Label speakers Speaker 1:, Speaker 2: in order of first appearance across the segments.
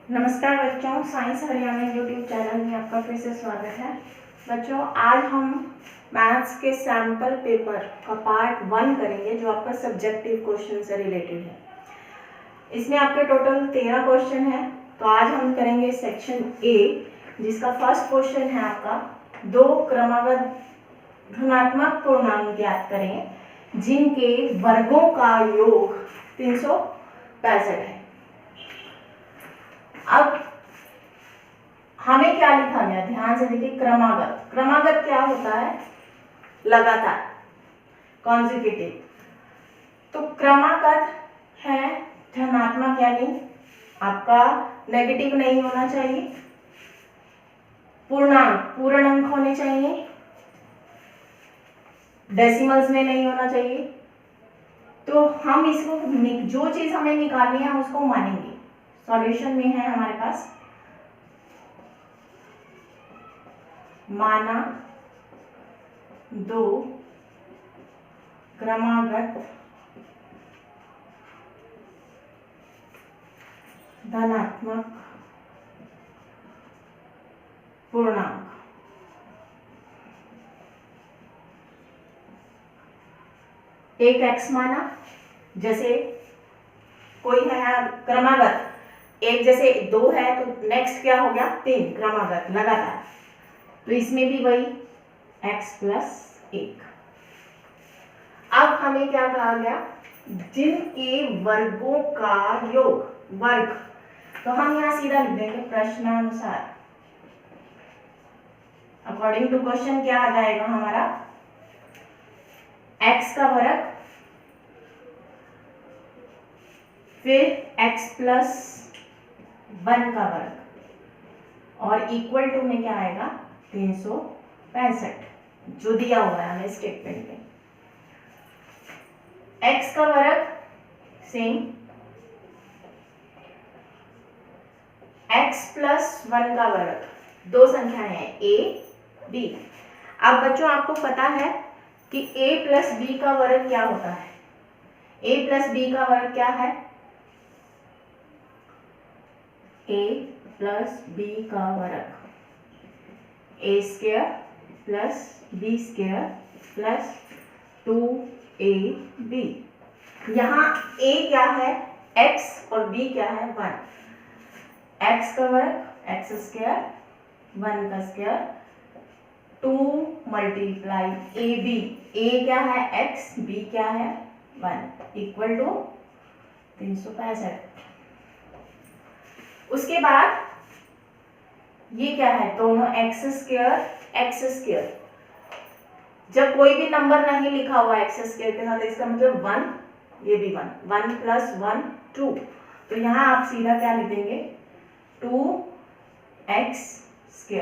Speaker 1: नमस्कार बच्चों, science Haryana YouTube channel में आपका फिर से स्वागत है। बच्चों, आज हम मैथ्स के सैम्पल पेपर का पार्ट 1 करेंगे, जो आपका सब्जेक्टिव क्वेश्चन से रिलेटेड है। इसमें आपके टोटल 13 क्वेश्चन है। तो आज हम करेंगे सेक्शन ए, जिसका फर्स्ट क्वेश्चन है आपका, दो क्रमागत धनात्मक पूर्णांक ज्ञात करें जिनके वर्गों का योग 365 है। अब हमें क्या लिखा गया, ध्यान से देखिए। क्रमागत, क्रमागत क्या होता है? लगातार, कॉन्जिक्यूटिव। तो क्रमागत है धनात्मक, यानी आपका नेगेटिव नहीं होना चाहिए, पूर्णांक पूर्ण अंक होने चाहिए, डेसिमल्स में नहीं होना चाहिए। तो हम इसको, जो चीज हमें निकालनी है उसको मानेंगे। सॉल्यूशन में है हमारे पास, माना दो क्रमागत धनात्मक पूर्णांक। एक x माना, जैसे कोई है क्रमागत, एक जैसे 2 है तो नेक्स्ट क्या हो गया 3, क्रमागत लगातार। तो इसमें भी वही x + 1। अब हमें क्या कहा गया, जिनके वर्गों का योग, वर्ग। तो हम यहां सीधा लिख देंगे प्रश्नानुसार, अकॉर्डिंग टू क्वेश्चन क्या आ जाएगा हमारा, x का वर्ग फिर x + 1 का वर्ग और इक्वल टू में क्या आएगा 365, जो दिया हुआ है हमें स्टेटमेंट में। x का वर्ग सेम, x + 1 का वर्ग, दो संख्याएं हैं a b। अब बच्चों आपको पता है कि a + b का वर्ग क्या होता है। a + b का वर्ग क्या है, a + b का वर्ग a² + b² + 2ab। यहाँ a क्या है x और b क्या है 1। x का वर्ग x², 1 का स्क्वायर, 2 × ab। a क्या है x, b क्या है 1, इक्वल टू 365। उसके बाद ये क्या है, दोनों x²। जब कोई भी नंबर नहीं लिखा हुआ x² के साथ, इसका मतलब 1, ये भी 1, 1 + 1 2। तो यहाँ आप सीधा क्या लिख देंगे 2x²।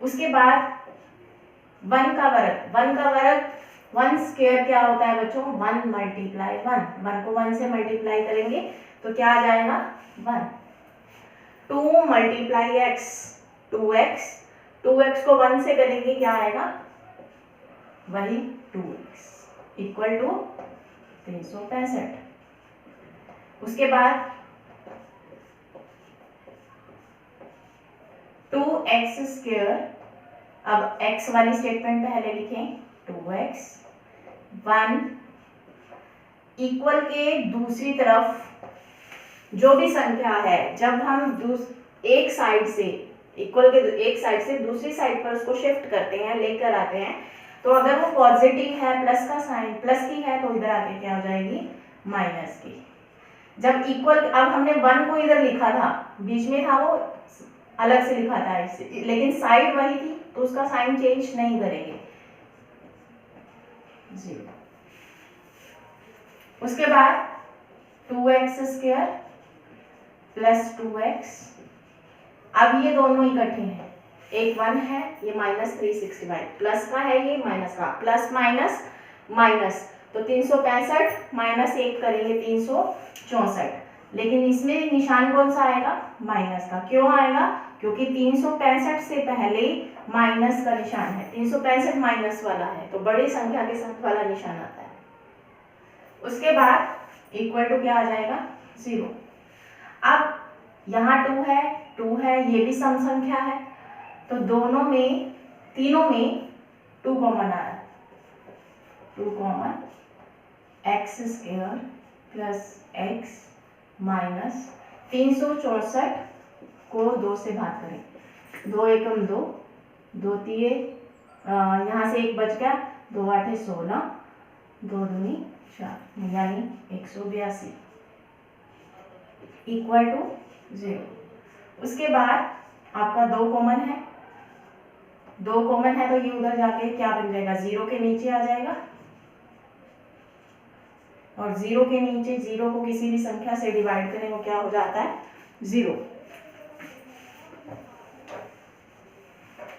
Speaker 1: उसके बाद 1 का वर्ग, 1² क्या होता है बच्चों, 1 × 1। 1 को 1 से मल्टीप्लाई करेंगे तो क्या आ जाएगा 1। 2 × x 2x, 2x को 1 से करेंगे क्या आएगा, वही 2x, इक्वल टू 365। उसके बाद 2x², अब x वाली स्टेटमेंट पहले लिखें, 2x 1 इक्वल के दूसरी तरफ जो भी संख्या है, जब हम एक साइड से इक्वल के एक साइड से दूसरी साइड पर उसको शिफ्ट करते हैं, लेकर आते हैं, तो अगर वो पॉजिटिव है, प्लस का साइन प्लस की है, तो इधर आके क्या हो जाएगी माइनस की। जब इक्वल, अब हमने 1 को इधर लिखा था, बीच में था वो अलग से लिखा था इससे, लेकिन साइड वही थी तो उसका साइन चेंज नहीं करेंगे, 0। उसके बाद 2x² + 2x। अब ये दोनों इकट्ठे हैं, एक 1 है, ये -365, प्लस का है, ये माइनस का, प्लस माइनस माइनस, तो 365 - 1 करेंगे 364। लेकिन इसमें निशान कौन सा आएगा, माइनस का। क्यों आएगा, क्योंकि 365 से पहले माइनस का निशान है, 365 माइनस वाला है, तो बड़ी संख्या के साथ वाला निशान आता है। उसके बाद इक्वल टू क्या आ जाएगा 0। अब यहाँ 2 है, ये भी सम संख्या है, तो दोनों में, तीनों में 2 कॉमन आ रहा है, 2 common, x square plus x minus 364 को 2 से भाग करें, 2 एकम 2, 2 तिये, यहाँ से 1 बच गया, 2 आठे 16, 2 दूनी 4, यानी 182 इक्वल टू 0। उसके बाद आपका 2 कॉमन है, 2 कॉमन है तो ये उधर जाके क्या बन जाएगा, 0 के नीचे आ जाएगा, और 0 के नीचे 0 को किसी भी संख्या से डिवाइड करें वो क्या हो जाता है, 0।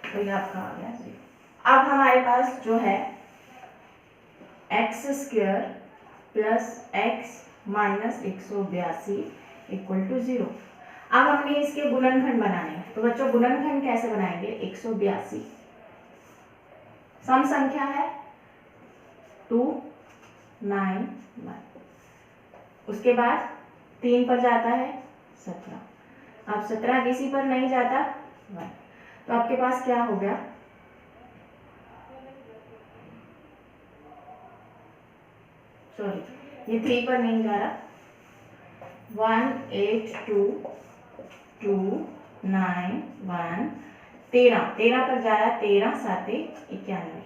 Speaker 1: तो ये आपका आ गया 0। अब हमारे पास जो है x square plus x minus 182 equal to 0। अब हमने इसके गुणनखंड बनाने हैं, तो बच्चों गुणनखंड कैसे बनाएंगे, 182 सम संख्या है 2 9 1, उसके बाद 3 पर जाता है 17, अब 17 किसी पर नहीं जाता 1, तो आपके पास क्या हो गया, सॉरी ये 3 पर नहीं जा रहा, 1 8 2 2 9 1 13 पर जा रहा है, 13 7 91,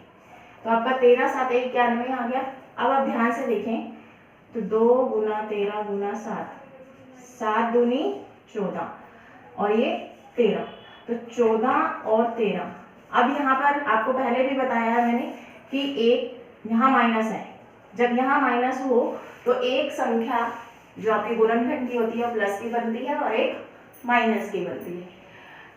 Speaker 1: तो आपका 13 7 91 आ गया। अब आप ध्यान से देखें तो 2 गुना 13 गुना 7, 7 दूनी 14 और ये 13, तो 14 और 13। अब यहाँ पर आपको पहले भी बताया है मैंने कि एक यहाँ माइनस है, जब यहाँ माइनस हो तो एक संख्या जो आपकी गुणनखंड की होती है प्लस की बनती है और एक माइनस की बनती है।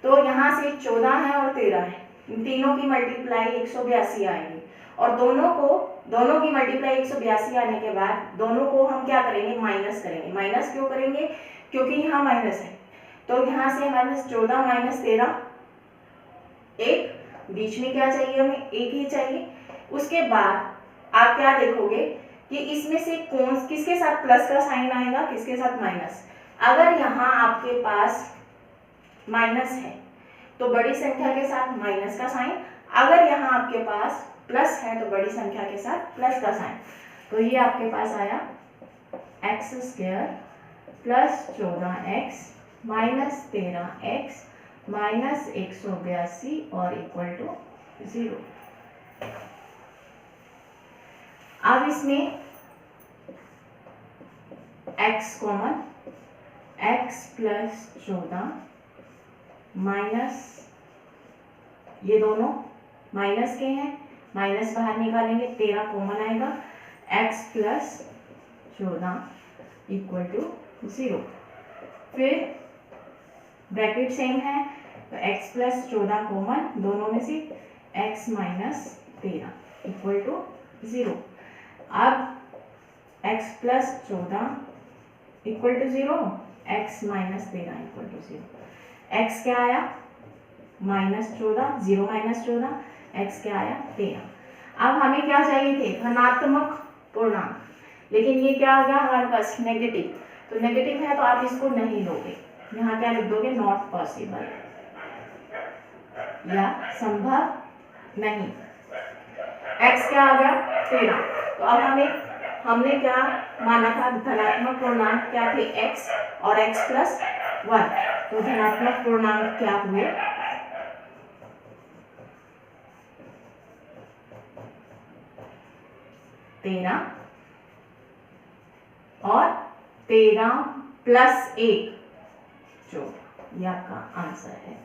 Speaker 1: तो यहाँ से 14 है और 13 है, इन तीनों की मल्टीप्लाई 182 आएगी, और दोनों की मल्टीप्लाई 182 आने के बाद दोनों को हम क्या करेंगे, माइनस करेंगे। माइनस क्यों करेंगे, क्योंकि यहाँ माइनस है, तो यहाँ से माइनस 14 माइनस 13, एक बीच में क्या चाहिए हमें, एक ही चाहिए। उसके बाद आप क्या देखोगे कि इसमें से कौन किसके साथ प्लस का साइन आएगा, किसके साथ माइनस। अगर यहाँ आपके पास माइनस है तो बड़ी संख्या के साथ माइनस का साइन, अगर यहाँ आपके पास प्लस है तो बड़ी संख्या के साथ प्लस का साइन। तो ये आपके पास आया x square plus 14x minus 13x minus 182 और इक्वल टू 0। अब इसमें x common, x plus 14 minus, ये दोनों माइनस के हैं, माइनस बाहर निकालेंगे 13 कॉमन आएगा, x प्लस 14 इक्वल टू 0। फिर ब्रैकेट सेम है तो x प्लस 14 कॉमन, दोनों में से x माइनस 13 इक्वल टू 0। अब x plus 14 equal to 0, x minus 13 equal to 0। x क्या आया, माइनस 14, 0 माइनस 14, x क्या आया 13। अब हमें क्या चाहिए थे, धनात्मक पूर्णांक, लेकिन ये क्या आ गया हमारे पास नेगेटिव, तो नेगेटिव है तो आप इसको नहीं लोगे, यहाँ क्या लिख दोगे, नॉट पॉसिबल या संभव नहीं। x क्या आ गया 13, तो अब हमने क्या माना था, धनात्मक पूर्णांक क्या थे x और x प्लस 1, तो धनात्मक पूर्णांक क्या हुए, तेरह और 13 प्लस 1 14, ये आपका आंसर है।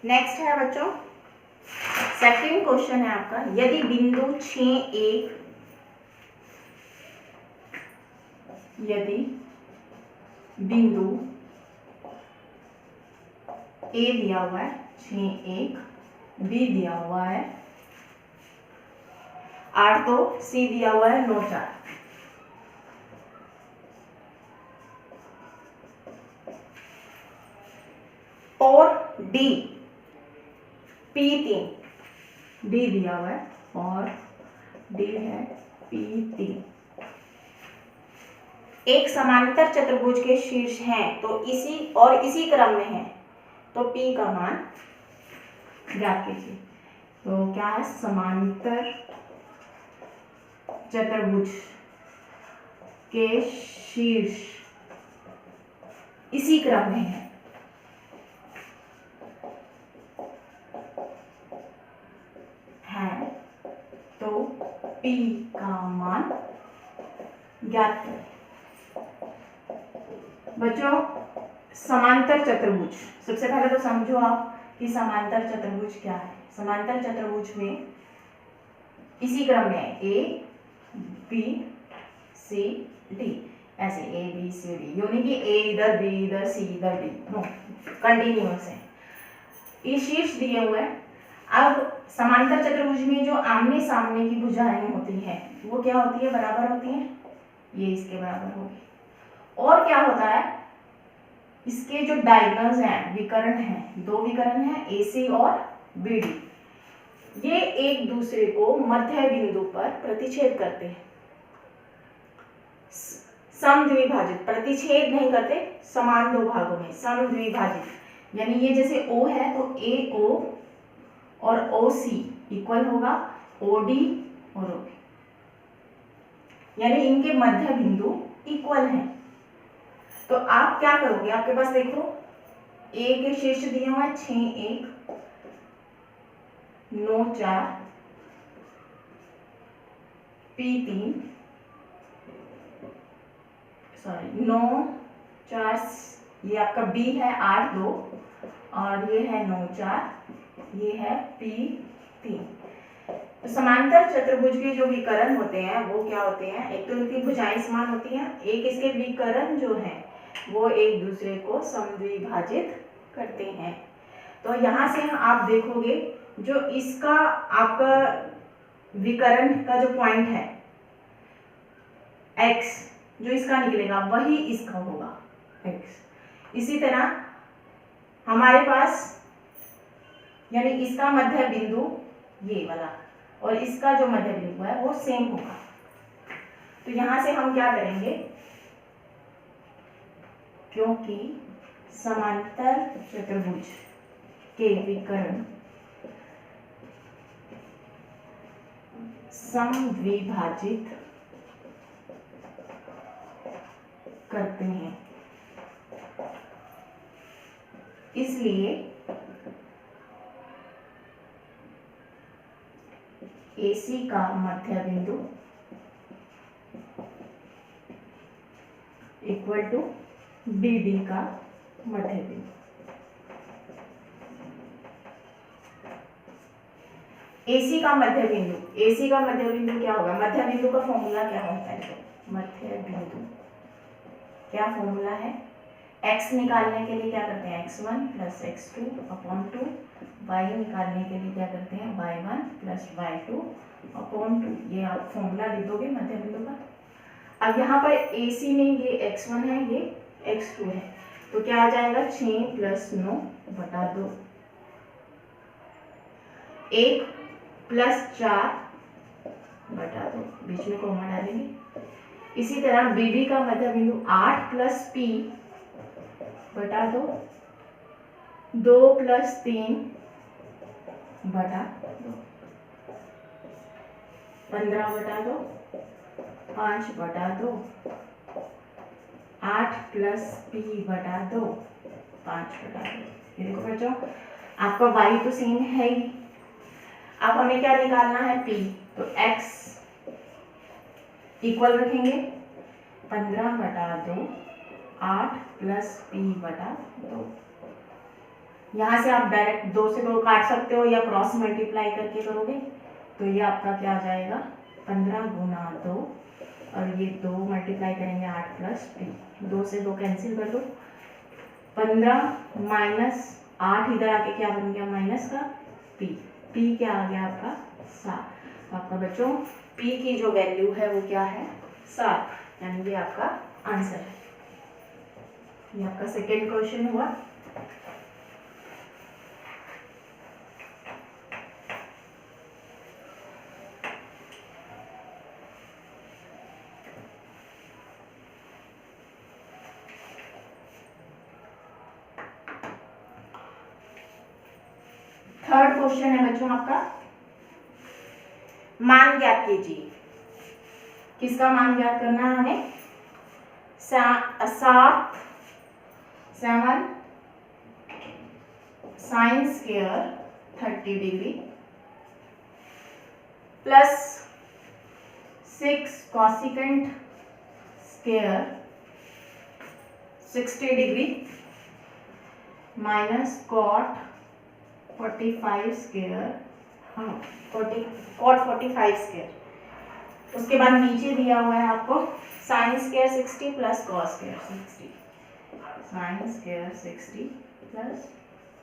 Speaker 1: नेक्स्ट है बच्चों, सेकंड क्वेश्चन है आपका, यदि बिंदु 6 यदि बिंदु A दिया हुआ है 6 B दिया हुआ है 8 2, C दिया हुआ है 9 4, और डी, P3, डी दिया हुआ है और डी है P3, एक समांतर चतुर्भुज के शीर्ष हैं तो इसी क्रम में है, तो P का मान ज्ञात कीजिए। तो क्या है, समांतर चतुर्भुज के शीर्ष इसी क्रम में है, तो P का मान ज्ञात करें। बच्चों, समांतर चतुर्भुज, सबसे पहले तो समझो आप कि समांतर चतुर्भुज क्या है। समांतर चतुर्भुज में इसी क्रम में A B C D, ऐसे A B C D, यानी कि A इधर, B इधर, C इधर, D, नो, कंटिन्यूअस है। ये शीर्ष दिए हुए हैं। अब समांतर चतुर्भुज में जो आमने सामने की भुजाएं होती हैं वो क्या होती है, बराबर होती हैं, ये इसके बराबर होगी। और क्या होता है, इसके जो डायगोनल्स हैं, विकर्ण हैं, दो विकर्ण हैं AC और BD, ये एक दूसरे को मध्य बिंदु पर प्रतिच्छेद करते हैं। समद्विभाजित, प्रतिच्छेद नहीं करते, समान दो भागों में समद्विभाजित, यानी ये जैसे O है तो AO और OC इक्वल होगा OD और OB, यानी इनके मध्य बिंदु इक्वल हैं। तो आप क्या करोगे, आपके पास देखो A के शीर्ष दिए हुए हैं 6 1 9 4 P3, सॉरी 9 4, ये आपका B है 8 2 और ये है 9 4, ये है P3। तो समांतर चतुर्भुज के जो विकर्ण होते हैं वो क्या होते हैं, एक तो इनकी भुजाएं समान होती हैं, एक इसके विकर्ण जो हैं वो एक दूसरे को समद्विभाजित करते हैं। तो यहाँ से आप देखोगे जो इसका आपका विकर्ण का जो पॉइंट है x, जो इसका निकलेगा वही इसका होगा x। इसी तरह हमारे पास, यानी इसका मध्य बिंदु ये वाला और इसका जो मध्य बिंदु है वो सेम होगा। तो यहां से हम क्या करेंगे, क्योंकि समांतर चतुर्भुज के विकर्ण समद्विभाजित करते हैं, इसलिए AC का मध्य बिंदु इक्वल टू BD का मध्य बिंदु। AC का मध्य बिंदु, AC का मध्य बिंदु क्या होगा, मध्य बिंदु का फॉर्मूला क्या होता है, तो मध्य बिंदु क्या फॉर्मूला है, x निकालने के लिए क्या करते हैं x1 plus x2 upon 2, y निकालने के लिए क्या करते हैं y1 प्लस y2 अपॉन 2, ये आप फॉर्मूला लिख दोगे मध्य बिंदु का। अब यहाँ पर AC में ये x1 है, ये x2 है, तो क्या आ जाएगा 6 प्लस 9 बटा 2, 1 प्लस 4 बटा 2, बीच में कोमा डालेंगे। इसी तरह BD का मध्य बिंदु 8 प्लस P बटा 2, 2 प्लस 3 बटा 2, 15 बटा 2, 5 बटा 2, 8 प्लस P बटा 2, 5 बटा 2। ये देखो बच्चों, आपका y तो सेम है ही, अब हमें क्या निकालना है P, तो x इक्वल रखेंगे 15 बटा 2, 8 प्लस P बटा 2। यहाँ से आप डायरेक्ट 2 से 2 काट सकते हो या क्रॉस मल्टीप्लाई करके करोगे, तो ये आपका क्या आ जाएगा 15 गुना 2 और ये 2 मल्टीप्लाई करेंगे 8 प्लस P, 2 से 2 कैंसिल कर दो, 15 माइनस 8 इधर आके क्या बन गया माइनस का P क्या आ गया आपका 7। आपका बच्चों P की जो वैल्यू है वो क्या है 7, यानी ये आपका आंसर है। ये आपका सेकेंड क्वेश्चन हुआ। थर्ड क्वेश्चन है बच्चों आपका, मान ज्ञात कीजिए। किसका मान ज्ञात करना है हमें? 7 sine square 30 degree plus 6 cosecant square 60 degree minus cot 45 square, cot 45 square. उसके बाद नीचे दिया हुआ है आपको sine square 60 plus cos square 60, sine square 60 plus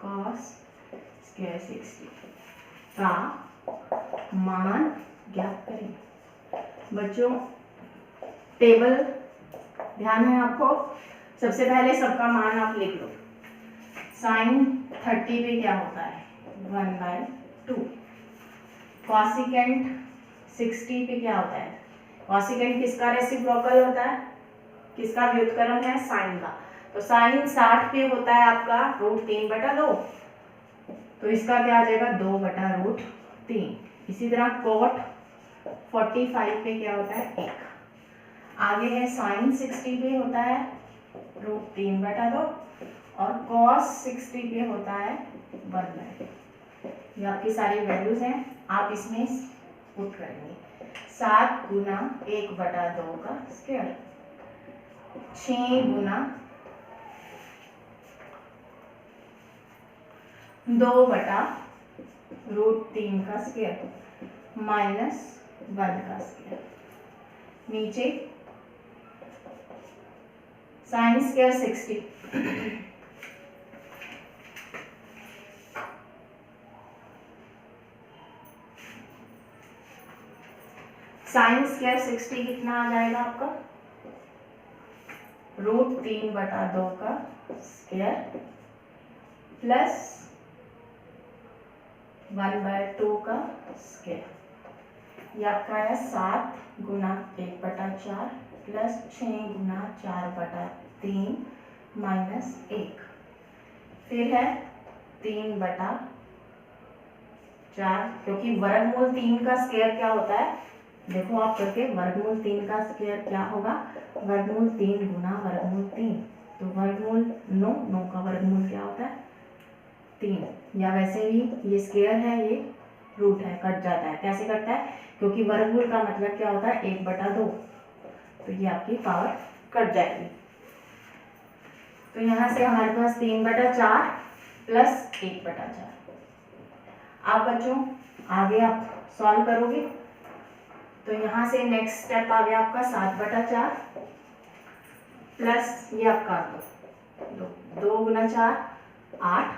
Speaker 1: cos square 60 का मान ज्ञात करें। बच्चों टेबल ध्यान है आपको, सबसे पहले सबका मान आप लिख लो। साइन 30 पे क्या होता है? 1/2। कॉसिकेंट 60 पे क्या होता है? कॉसिकेंट किसका रेसिप्रोकल होता है? किसका व्युत्क्रम है? साइन का। तो साइन 60 पे होता है आपका √3/2, तो इसका क्या आ जाएगा? 2/√3। इसी तरह कॉट 45 पे क्या होता है? 1। आगे है साइन 60 पे होता है √3/2 और कॉस 60 पे होता है 1/2। ये आपकी सारी वैल्यूज हैं, आप इसमें पुट करेंगे। 7 गुना 1/2 का स्क्वायर, 6 गुना 2/√3 का स्क्वायर माइनस 1 का स्क्वायर। नीचे साइन स्क्वायर 60 साइन स्क्वायर 60 कितना आ जाएगा आपका? √3/2 का स्क्वायर प्लस 1/2 का स्क्वायर। ये आपका है 7 गुना 1/4 प्लस 6 गुना 4/3 माइनस 1। फिर है 3/4, क्योंकि वर्गमूल 3 का स्क्वायर क्या होता है? देखो आप करके, वर्गमूल 3 का स्क्वायर क्या होगा? वर्गमूल 3 गुना वर्गमूल 3, तो वर्गमूल 9, 9 का वर्गमूल क्या होता है? 3। या वैसे भी ये स्क्वायर है, ये रूट है, कट जाता है। कैसे कटता है? क्योंकि वर्गमूल का मतलब क्या होता है? 1/2, तो ये आपकी पावर कट जाएगी। तो यहाँ से हमारे पास 3/4 प्लस 1/4। आप बच्चों आगे आप सॉल्व करोगे तो यहाँ से नेक्स्ट स्टेप आ गया आपका 7/4 प्लस ये आपका 2 गुना 4 8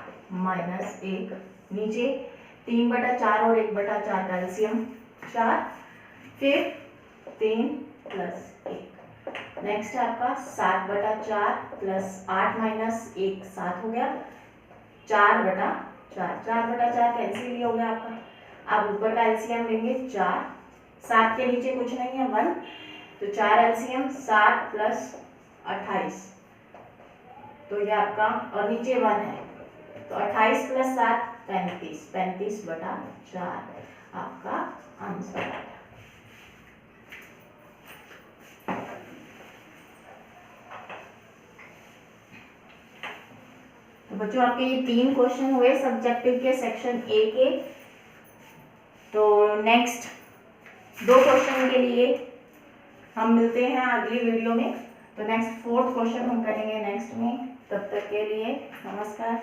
Speaker 1: माइनस 1। नीचे 3/4 और 1/4 का एलसीएम 4, फिर 3 प्लस 1। नेक्स्ट है आपका 7/4 प्लस 8 माइनस 1 7 हो गया, 4/4 4/4 कैंसिल ही हो गया आपका। अब ऊपर का एलसीएम लेंगे 4, 7 के नीचे कुछ नहीं है 1, तो 4 एलसीएम 7 प्लस 28, तो ये आपका, और नीचे 1 है तो 28 प्लस 7 35, 35/4 आपका आंसर है। तो बच्चों आपके ये 3 क्वेश्चन हुए सब्जेक्टिव के सेक्शन ए के। तो नेक्स्ट 2 क्वेश्चन के लिए हम मिलते हैं अगली वीडियो में। तो नेक्स्ट 4th क्वेश्चन हम करेंगे नेक्स्ट में। तब तक के लिए नमस्कार।